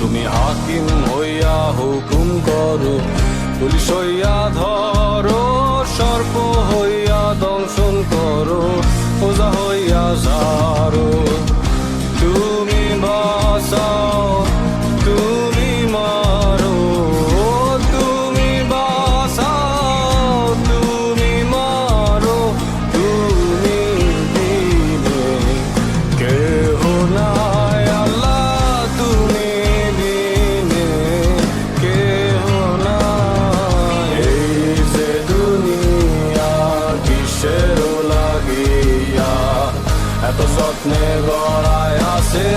তুমি হাকিম হইয়া হুকুম করো, পুলিশ হইয়া ধরো, সর্প হইয়া দংশন করো, ওজা হইয়া ঝাড়ো। তুমি বাঁচাও, তুমি মারো, তুমি বাঁচাও, তুমি মারো, তুমি দিনে কেহ নাই আল্লাহ, তুমি দিনে কেহ নাই। এই যে দুনিয়া কিসের লাগিয়া এত যত্নে গড়ায় আছে,